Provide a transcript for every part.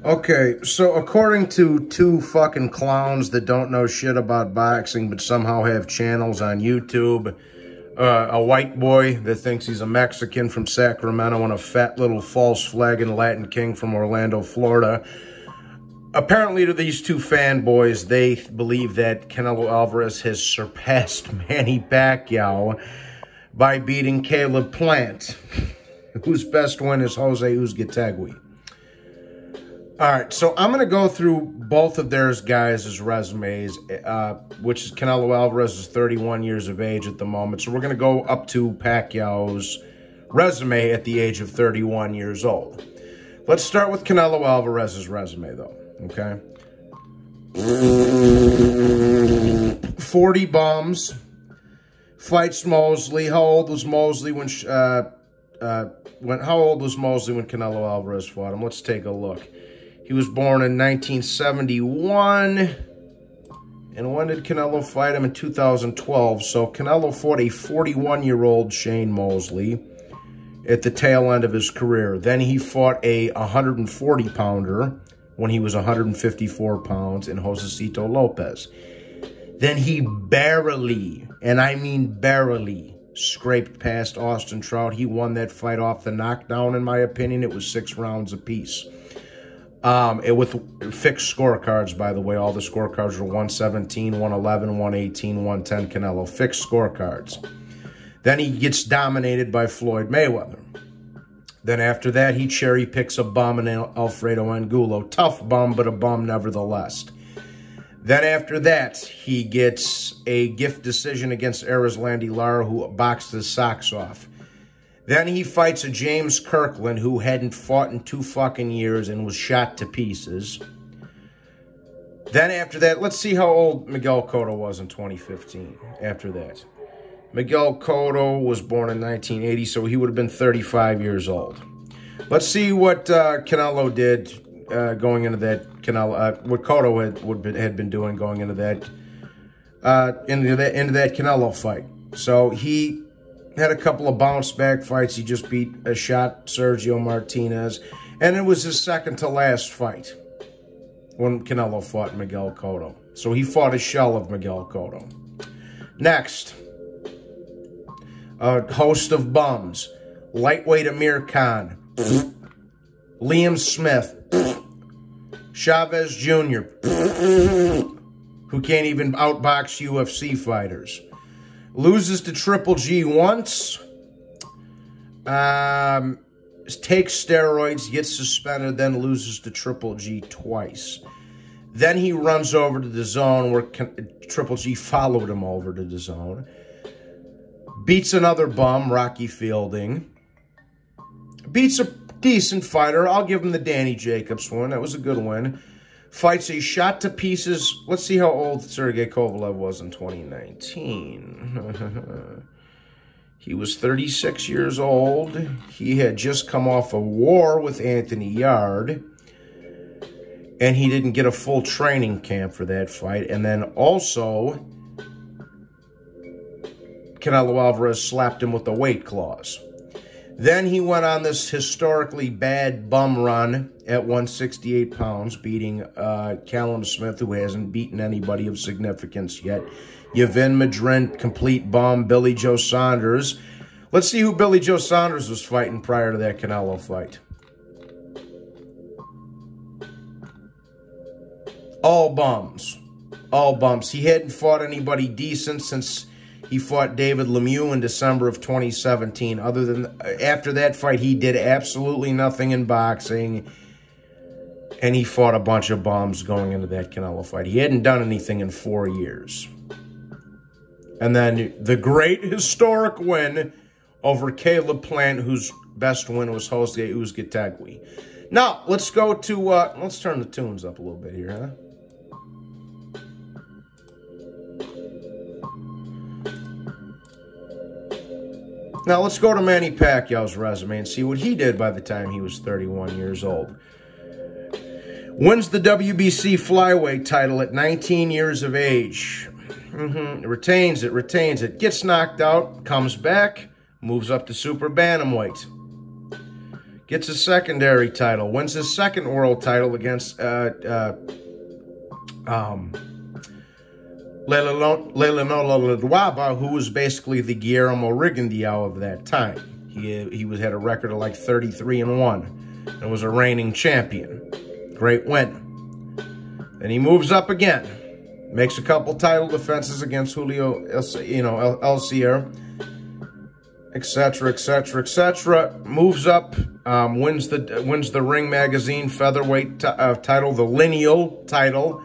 Okay, so according to two fucking clowns that don't know shit about boxing but somehow have channels on YouTube, a white boy that thinks he's a Mexican from Sacramento and a fat little false flagging Latin king from Orlando, Florida. Apparently to these two fanboys, they believe that Canelo Alvarez has surpassed Manny Pacquiao by beating Caleb Plant, whose best win is Jose Uzcategui. All right, so I'm going to go through both of their guys' resumes, which is Canelo Alvarez is 31 years of age at the moment. So we're going to go up to Pacquiao's resume at the age of 31 years old. Let's start with Canelo Alvarez's resume, though, okay? 40 bums, fights Mosley. How old was Mosley when Canelo Alvarez fought him? Let's take a look. He was born in 1971. And when did Canelo fight him? In 2012. So Canelo fought a 41-year-old Shane Mosley at the tail end of his career. Then he fought a 140-pounder when he was 154 pounds in Josecito Lopez. Then he barely, and I mean barely, scraped past Austin Trout. He won that fight off the knockdown, in my opinion. It was 6 rounds apiece. With fixed scorecards, by the way. All the scorecards were 117, 111, 118, 110 Canelo. Fixed scorecards. Then he gets dominated by Floyd Mayweather. Then after that, he cherry picks a bum in Alfredo Angulo. Tough bum, but a bum nevertheless. Then after that, he gets a gift decision against Erislandy Lara, who boxed his socks off. Then he fights a James Kirkland who hadn't fought in 2 fucking years and was shot to pieces. Then after that, let's see how old Miguel Cotto was in 2015 after that. Miguel Cotto was born in 1980, so he would have been 35 years old. Let's see what Canelo did going into that. What Cotto had been doing going into that Canelo fight. So he had a couple of bounce-back fights. He just beat a shot Sergio Martinez. And it was his second to last fight when Canelo fought Miguel Cotto. So he fought a shell of Miguel Cotto. Next, a host of bums. Lightweight Amir Khan. Liam Smith. Chavez Jr., who can't even outbox UFC fighters. Loses to Triple G once. Takes steroids, gets suspended, then loses to Triple G twice. Then he runs over to the zone where Triple G followed him over to the zone. Beats another bum, Rocky Fielding. Beats a decent fighter. I'll give him the Danny Jacobs win. That was a good win. Fights a shot to pieces. Let's see how old Sergey Kovalev was in 2019. He was 36 years old. He had just come off a war with Anthony Yard. And he didn't get a full training camp for that fight. And then also, Canelo Alvarez slapped him with a weight clause. Then he went on this historically bad bum run at 168 pounds, beating Callum Smith, who hasn't beaten anybody of significance yet. Yavin Madrid, complete bum. Billy Joe Saunders. Let's see who Billy Joe Saunders was fighting prior to that Canelo fight. All bums. All bums. He hadn't fought anybody decent since he fought David Lemieux in December of 2017. Other than after that fight, he did absolutely nothing in boxing. And he fought a bunch of bums going into that Canelo fight. He hadn't done anything in 4 years. And then the great historic win over Caleb Plant, whose best win was Jose Uzcategui. Now, let's go to, let's turn the tunes up a little bit here, huh? Now, let's go to Manny Pacquiao's resume and see what he did by the time he was 31 years old. Wins the WBC flyweight title at 19 years of age. Retains it. Gets knocked out, comes back, moves up to super bantamweight. Gets a secondary title. Wins his second world title against Leilanola, who was basically the Guillermo Rigondeaux of that time. He had a record of like 33-1 and was a reigning champion. Great win. Then he moves up again. Makes a couple title defenses against Julio, Elcier, etc., etc., etc. Moves up, wins the Ring Magazine featherweight title, the lineal title,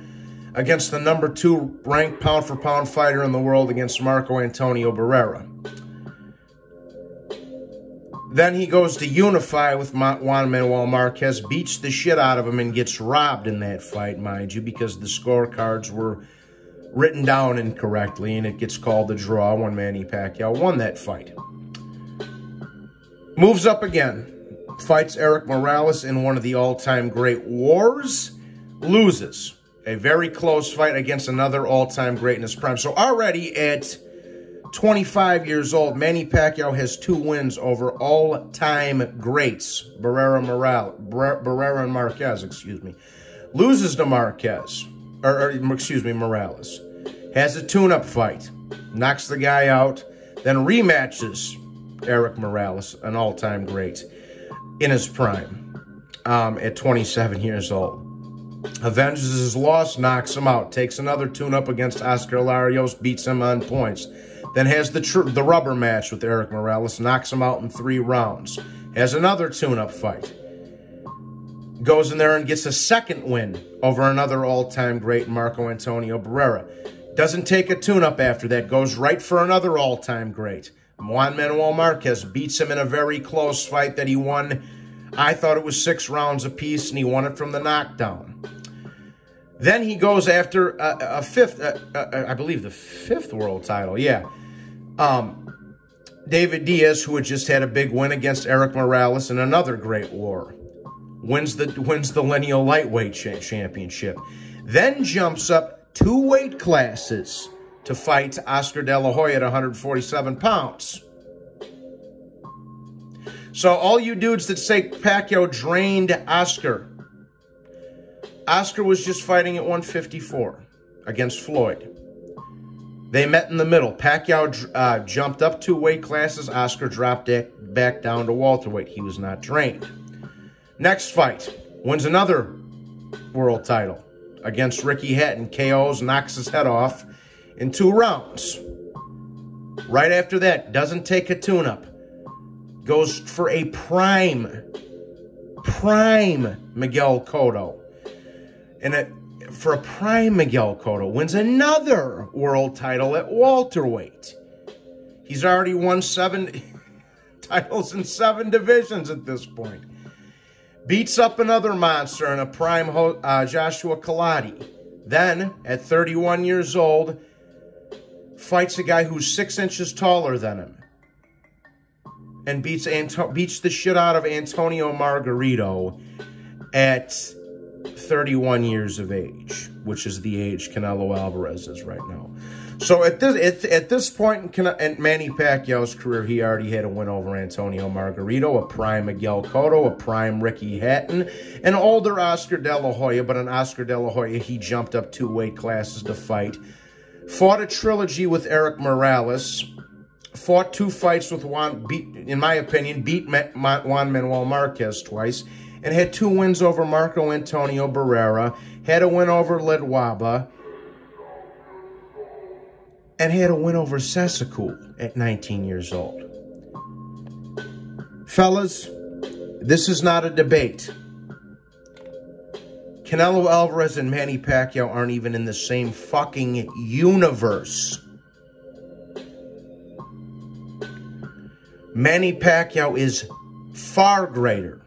against the number 2 ranked pound-for-pound fighter in the world, against Marco Antonio Barrera. Then he goes to unify with Juan Manuel Marquez, beats the shit out of him, and gets robbed in that fight, mind you, because the scorecards were written down incorrectly, and it gets called a draw when Manny Pacquiao won that fight. Moves up again. Fights Erik Morales in one of the all-time great wars. Loses. A very close fight against another all-time great in his prime. So already at 25 years old, Manny Pacquiao has 2 wins over all-time greats. Barrera and Marquez, excuse me. Loses to Morales. Has a tune-up fight. Knocks the guy out. Then rematches Erik Morales, an all-time great, in his prime, at 27 years old. Avenges his loss, knocks him out. Takes another tune-up against Oscar Larios, beats him on points. Then has the rubber match with Erik Morales, knocks him out in 3 rounds. Has another tune-up fight. Goes in there and gets a second win over another all-time great, Marco Antonio Barrera. Doesn't take a tune-up after that. Goes right for another all-time great. Juan Manuel Marquez beats him in a very close fight that he won. I thought it was 6 rounds apiece, and he won it from the knockdown. Then he goes after a fifth, I believe the 5th world title, yeah. David Diaz, who had just had a big win against Erik Morales in another great war. Wins the lineal lightweight championship. Then jumps up 2 weight classes to fight Oscar De La Hoya at 147 pounds. So all you dudes that say Pacquiao drained Oscar, Oscar was just fighting at 154 against Floyd. They met in the middle. Pacquiao jumped up 2 weight classes. Oscar dropped it back down to welterweight. He was not drained. Next fight, wins another world title against Ricky Hatton. KOs, knocks his head off in 2 rounds. Right after that, doesn't take a tune-up. Goes for a prime Miguel Cotto. And for a prime Miguel Cotto, wins another world title at welterweight. He's already won 7 titles in 7 divisions at this point. Beats up another monster in a prime Joshua Kaladi. Then, at 31 years old, fights a guy who's 6 inches taller than him. And beats the shit out of Antonio Margarito at 31 years of age, which is the age Canelo Alvarez is right now. So at this point in Manny Pacquiao's career, he already had a win over Antonio Margarito, a prime Miguel Cotto, a prime Ricky Hatton, an older Oscar De La Hoya, but an Oscar De La Hoya he jumped up 2 weight classes to fight. Fought a trilogy with Erik Morales. Fought 2 fights with in my opinion, beat Juan Manuel Marquez twice, and had 2 wins over Marco Antonio Barrera, had a win over Ledwaba, and had a win over Sesakul at 19 years old. Fellas, this is not a debate. Canelo Alvarez and Manny Pacquiao aren't even in the same fucking universe. Manny Pacquiao is far greater.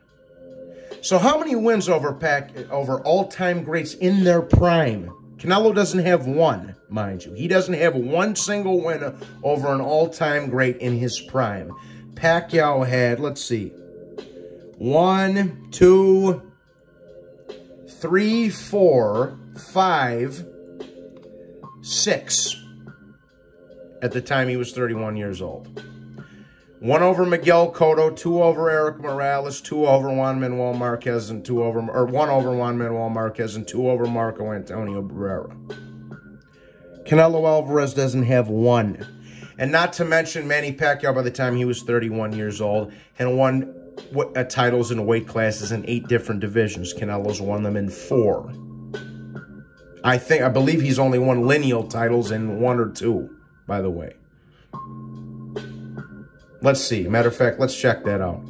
So how many wins over all-time greats in their prime? Canelo doesn't have 1, mind you. He doesn't have 1 single win over an all-time great in his prime. Pacquiao had, let's see, 1, 2, 3, 4, 5, 6 at the time he was 31 years old. 1 over Miguel Cotto, 2 over Eric Morales, 2 over Juan Manuel Marquez, and 1 over Juan Manuel Marquez, and 2 over Marco Antonio Barrera. Canelo Alvarez doesn't have 1. And not to mention Manny Pacquiao, by the time he was 31 years old, and won titles in weight classes in 8 different divisions. Canelo's won them in 4. I believe he's only won lineal titles in 1 or 2, by the way. Let's see. Matter of fact, let's check that out.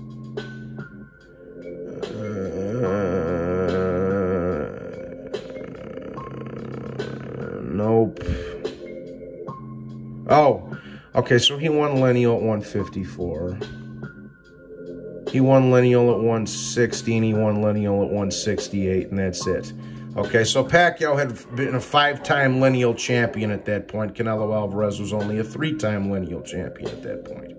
Nope. Oh, okay, so he won lineal at 154. He won lineal at 160, and he won lineal at 168, and that's it. Okay, so Pacquiao had been a 5-time lineal champion at that point. Canelo Alvarez was only a 3-time lineal champion at that point.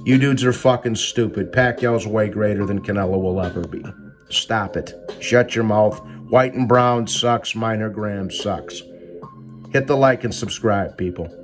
You dudes are fucking stupid. Pacquiao's way greater than Canelo will ever be. Stop it. Shut your mouth. White and brown sucks. Minor Graham sucks. Hit the like and subscribe, people.